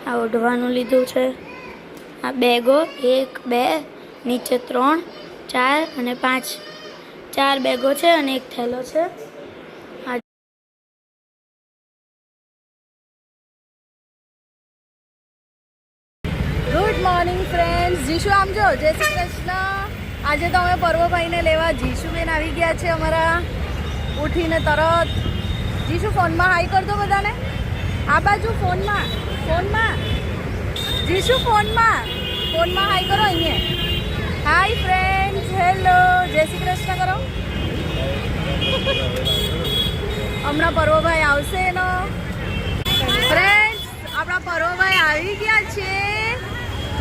આ ઓઢવાનું લીધું છે, આ બેગો 1 2 નીચે 3 4 અને 5 4 બેગો છે અને એક થેલો છે। ગુડ મોર્નિંગ ફ્રેન્ડ્સ, જીશુ આમ જો, જય શ્રી કૃષ્ણ। આજે તો અમે પર્વભાઈને લેવા જીશુબેન આવી ગયા છે અમારા, ઉઠીને તરત। જીશુ ફોનમાં હાઈ કરતો બધાને, આ બાજુ ફોનમાં જીશુ ફોનમાં હાઈ કરો, અહીંયા હાય ફ્રેન્ડ્સ, હેલો, જય શ્રી કૃષ્ણ કરો। હમણાં પર્વભાઈ આવશે એનો। ફ્રેન્ડ્સ, આપણા પર્વભાઈ આવી ગયા છે।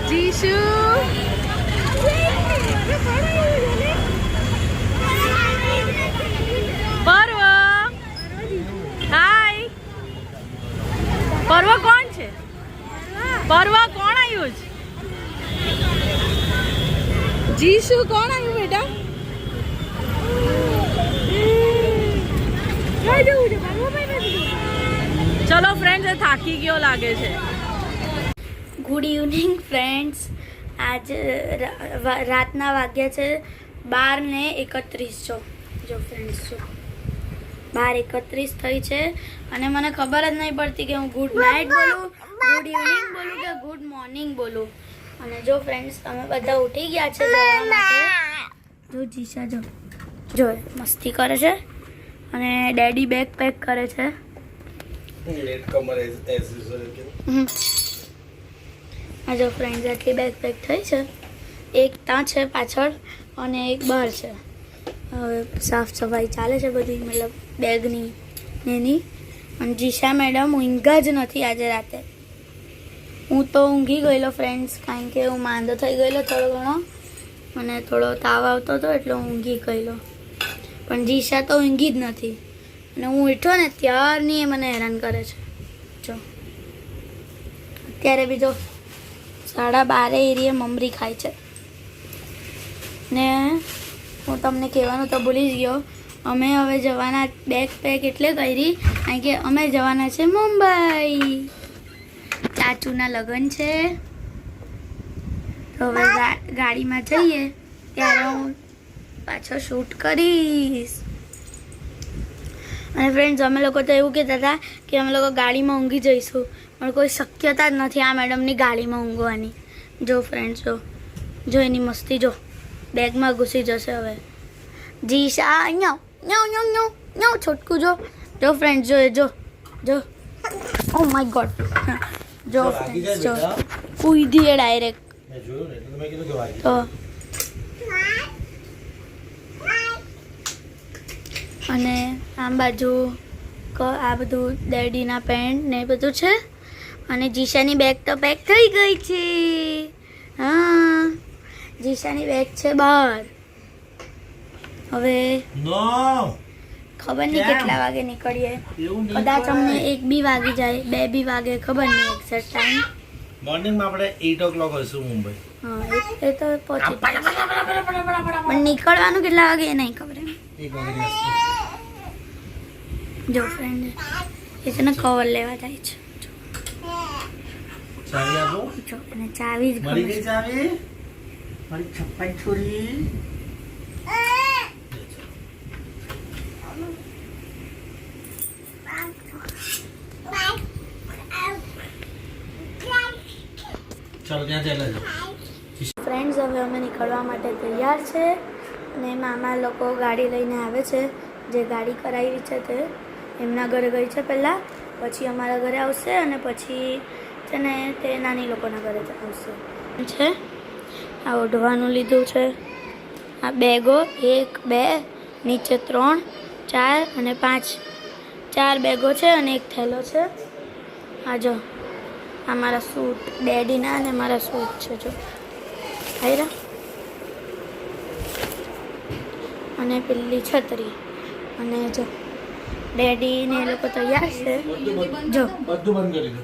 જીશુ પર્વ, હાય પર્વ, કોણ છે પર્વ? કોણ આવ્યું છે? જીશુ કોણ આવ્યું બેટા? ચલો ફ્રેન્ડ્સ, થાકી ગયો લાગે છે। ગુડ ઇવનિંગ ફ્રેન્ડ્સ, આજ રાતના વાગ્યા છે 12:31। જો ફ્રેન્ડ્સ, જો 12:31 થઈ છે અને મને ખબર જ નહીં પડતી કે હું ગુડ નાઇટ બોલું, ગુડ ઇવનિંગ બોલું કે ગુડ મોર્નિંગ બોલું। અને જો ફ્રેન્ડ્સ, તમે બધા ઉઠી ગયા છે જવા માટે। જો જીશા જો મસ્તી કરે છે અને ડેડી બેગ પેક કરે છે। આ જો ફ્રેન્ડ્સ, આટલી બેગ પેક થઈ છે, એક ત્યાં છે પાછળ અને એક બહાર છે। હવે સાફ સફાઈ ચાલે છે બધી, મતલબ બેગની એની। અને જીશા મેડમ ઊંઘા જ નથી આજે રાતે। હું તો ઊંઘી ગયેલો ફ્રેન્ડ્સ, કારણ કે હું માંદો થઈ ગયેલો થોડો ઘણો, મને થોડો તાવ આવતો હતો એટલે હું ઊંઘી ગયેલો, પણ જીશા તો ઊંઘી જ નથી। અને હું ઉઠ્યો ને ત્યારની એ મને હેરાન કરે છે। જો અત્યારે બી જો 12:30 એરીએ મમરી ખાય છે। ને હું તમને કહેવાનું તો ભૂલી જ ગયો, અમે હવે જવાના, બેગ પેક એટલે કરી કારણ કે અમે જવાના છે મુંબઈ, ચાચુના લગ્ન છે। તો હવે ગાડીમાં જઈએ ત્યારે હું પાછો શૂટ કરીશ। અને ફ્રેન્ડ્સ, અમે લોકો તો એવું કહેતા હતા કે અમે લોકો ગાડીમાં ઊંઘી જઈશું, પણ કોઈ શક્યતા જ નથી આ મેડમની ગાડીમાં ઊંઘવાની। જો ફ્રેન્ડ્સ, જો એની મસ્તી, જો બેગમાં ઘૂસી જશે હવે। જીશા અહીંયા છોટકું જો ફ્રેન્ડ્સ, જો ઓ માય ગોડ, જો ફ્રેન્ડ્સ, જો કૂદી એ ડાયરેક્ટ। તો અને આમ બાજુ આ બધું ડેડીના પેન્ટ ને બધું છે, અને જીશાની બેગ તો પેક થઈ ગઈ છે। હા, જીશાની બેગ છે બહાર। હવે ખબર નહીં કેટલા વાગે નીકળીએ, કદાચ અમને 1 બી વાગી જાય, 2 બી વાગે, ખબર નહીં એક્ઝેક્ટ ટાઈમ। મોર્નિંગમાં આપણે 8 o'clock હશું મુંબઈ। હા, એ તો પહોંચી, પણ નીકળવાનું કેટલા વાગે એ નહીં ખબર એમ। 1 વાગે જો ફ્રેન્ડ, એ છે ને કવર લેવા જાય છે। ચાવી આપો, જો અને ચાવી જ મળી ગઈ ચાવી, મારી છપ્પન છોરી। ચાલો ત્યાં ચાલ્યા જાઓ ફ્રેન્ડ્સ। હવે અમે નીકળવા માટે તૈયાર છે અને મામા લોકો ગાડી લઈને આવે છે, જે ગાડી કરાવી છે તે એમના ઘરે ગઈ છે પહેલાં, પછી અમારા ઘરે આવશે અને પછી છે ને તે નાની લોકોના ઘરે આવશે છે। આ ઓઢવાનું લીધું છે, આ બેગો 1 2 નીચે 3 4 અને 5 4 બેગો છે અને એક થેલો છે। આ જો આ મારા સૂટ, ડેડીના અને મારા સૂટ છે, જો આયરા, અને પેલી છત્રી, અને જો ડેડી ને એ લોકો તૈયાર છે। જો બધું બંધ કરી દો,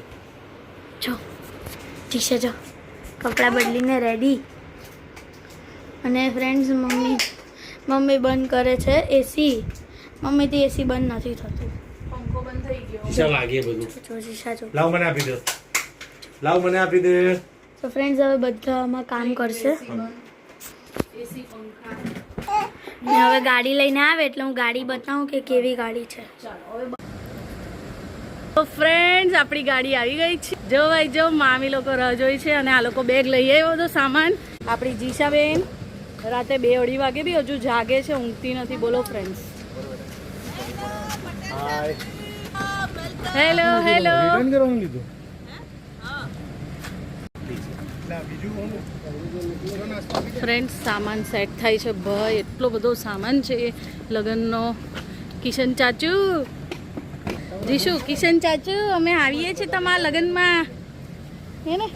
જો ઠીક છે, જો કપડાં બદલીને રેડી। અને ફ્રેન્ડ્સ, મમ્મી બંધ કરે છે એસી, મમ્મીથી એસી બંધ નથી થતું, પંખો બંધ થઈ ગયો। ચાલ આગે બધું જો જીશા જો, લાવ મને આપી દો। લાવ મને આપી દે. તો ફ્રેન્ડ્સ હવે બધા આમાં કામ કરશે એસી પંખા ને હવે ગાડી લઈને આવે એટલે હું ગાડી બતાવું કે કેવી ગાડી છે. તો ફ્રેન્ડ્સ આપણી ગાડી આવી ગઈ છે. જો ભાઈ જો મામી લોકો રાહ જોઈ છે અને આ લોકો બેગ લઈ આવ્યો બધો સામાન. આપણી જીશાબેન રાતે 2-2:30 વાગે બી હજુ જાગે છે, ઊંઘતી નથી. બોલો ફ્રેન્ડ્સ. હેલો હેલો ફ્રેન્ડ્સ, સામાન સેટ થાય છે ભાઈ. એટલો બધો સામાન છે લગ્નનો. કિશન ચાચુ, જીશુ, કિશન ચાચુ, અમે આવીએ છીએ તમારા લગ્નમાં. હે ને?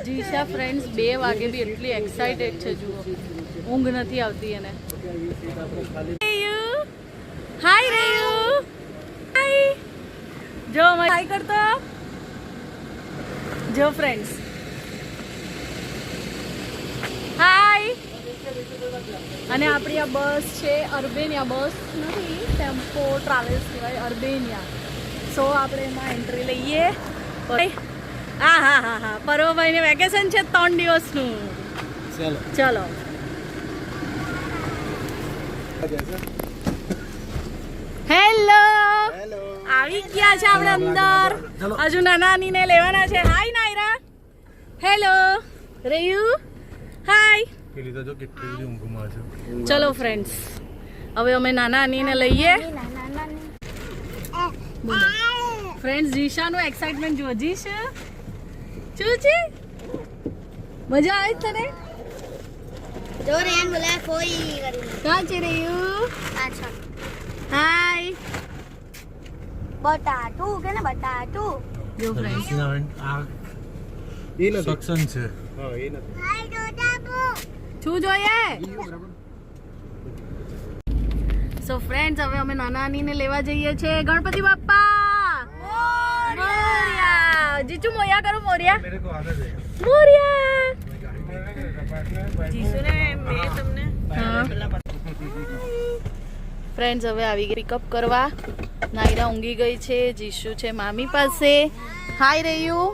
જીશા ફ્રેન્ડ્સ 2 વાગે બી એટલી એક્સાઇટેડ છે. જુઓ, ઊંઘ નથી આવતી એને. હાય રેયુ, હાય. જો હાય કરતો. જો ફ્રેન્ડ્સ, હાય. અને આપણી આ બસ છે અર્બેનિયા. બસ નથી, ટેમ્પો ટ્રાવેલ્સ કહેવાય, અર્બેનિયા. સો આપણે એમાં એન્ટ્રી લઈએ. હા હા હા હા, પર્વભાઈને વેકેશન છે 3 દિવસનું. ચલો હેલો, આવી ગયા છે આપણે અંદર. હજુ નાનાનીને લેવાના છે. હાય નાયરા, હેલો રેયુ, હાય. પેલી તો જો કેટલી બધી ઊંઘમાં છે. ચલો ફ્રેન્ડ્સ, હવે અમે નાનાનીને લઈએ. ફ્રેન્ડ્સ, જીશાનું એક્સાઇટમેન્ટ જુઓ. જીશા શું છે? મજા આવે તને? જો રેન બોલે કોઈ કરી ક્યાં છે રેયુ? પાછળ હાય. બટાટુ કે ને બટાટુ. જો ફ્રેન્ડ્સ, સક્ષમ છે. શું જોઈએ? સો ફ્રેન્ડ્સ, હવે અમે નાનાનીને લેવા જઈએ છીએ. ગણપતિ બાપ્પા મોર્યા. જીજુ મોયા કરો. મોર્યા મેરે કો આદત હે. મોર્યા. ફ્રેન્ડ્સ, હવે આવી ગઈ પિકઅપ કરવા. નાયરા ઊંઘી ગઈ છે. જીશુ છે મામી પાસે. હાય રેયુ.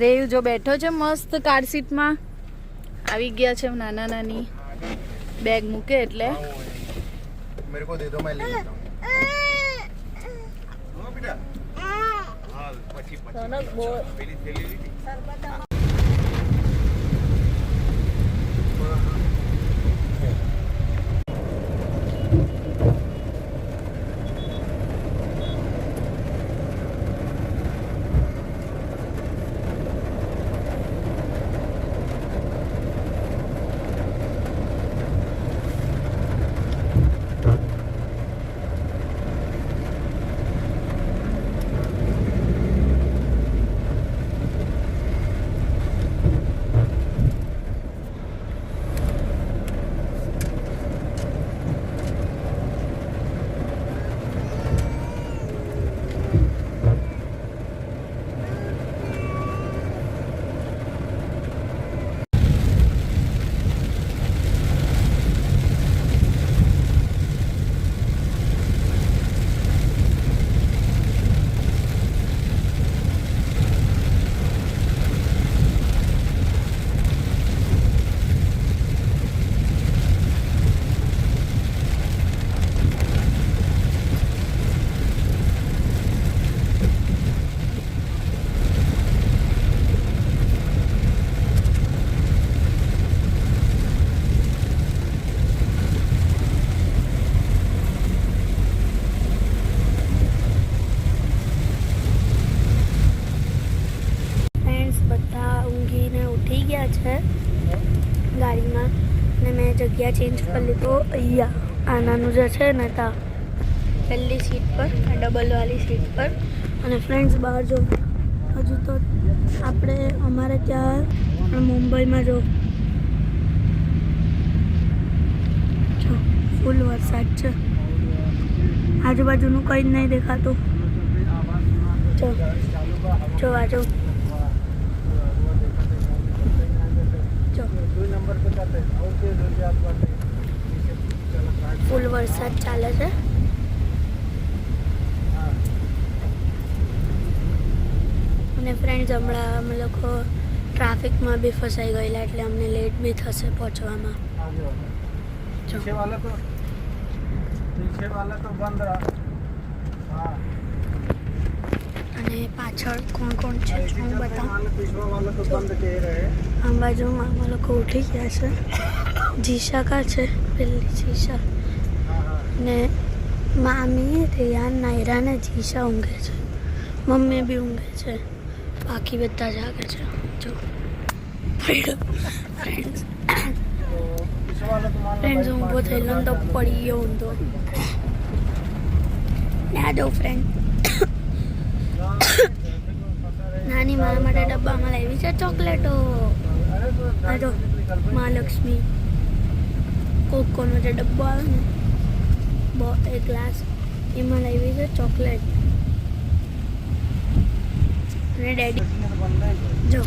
રેયુ જો બેઠો છે મસ્ત કાર સીટમાં. આવી ગયા છે નાના નાની. બેગ મૂકે એટલે मेरे को दे दो, मैं ले लेता हूँ. हाँ बेटा. हाँ, पची पेली थैली लीधी. ગાડીમાં ને મેં જગ્યા ચેન્જ કરી લીધો અહીંયા આનાનું જે છે ને તા પહેલી સીટ પર, ડબલવાળી સીટ પર. અને ફ્રેન્ડ્સ બહાર જો હજુ તો આપણે અમારે ત્યાં મુંબઈમાં જો ફૂલ વરસાદ છે. આજુબાજુનું કંઈ જ નહીં દેખાતું. જો બાજુ ફૂલ વરસાદ ચાલે છે. અને ફ્રેન્ડ્સ હમણાં અમે લોકો ટ્રાફિકમાં બી ફસાઈ ગયેલા એટલે અમને લેટ બી થશે પહોંચવામાં. पीछे वाला तो बंद रहा. हाँ. અને પાછળ કોણ કોણ છે હું બતાવું. पिछवा वाला तो बंद के रहे. આ બાજુમાં અમે લોકો ઉઠી ગયા છે. જીશા કા છે પેલી જીશા ને મામી રિયાન નાયરા ને જીશા ઊંઘે છે. મમ્મી બી ઊંઘે છે. બાકી બધા જાગે છે. જો ફ્રેન્ડ્સ पिछवा वाला तो मान लो ફ્રેન્ડ્સ ઊભો થયેલો ને તો પડી ગયો ઊંધો. ના દો ફ્રેન્ડ નાની મારા માટે ડબ્બામાં લાવી છે ચોકલેટો. આ જો મહાલક્ષ્મી કોકોનો જે ડબ્બો આવે ને એક ગ્લાસ એમાં લાવી છે ચોકલેટ. અને ડેડી જો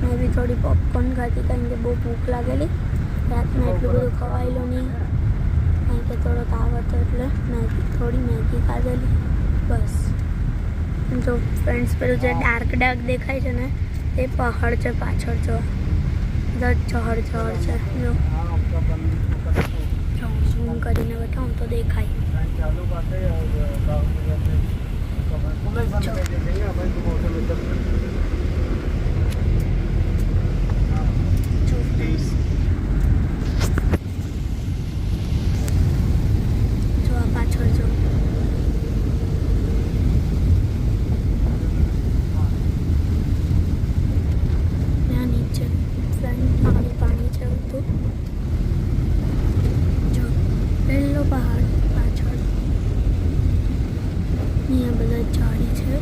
મેં બી થોડી પોપકોર્ન ખાધી કારણ કે બહુ ભૂખ લાગેલી. રાતમાં એટલું બધું ખવાયેલું નહીં કારણ કે થોડો તાવ હતો એટલે થોડી મેગી ખાધેલી બસ. જો ફ્રેન્ડ્સ પેલું જે ડાર્ક દેખાય છે ને એ પહાડ છે પાછળ. જો ચહડ છે. જો ઝૂમ કરીને બતાવું તો દેખાય. चालू बातें और गाँव में जाते खुले बंद नहीं देंगे भाई तुम होटल उधर જો ફ્રેન્ડ્સ જો આ પાછળ જો ત્યાં નીચે ફ્રન્ટ પાણી છે બધું. જો પહેલો પહાડ પાછળ અહીંયા બધા ઝાડી છે.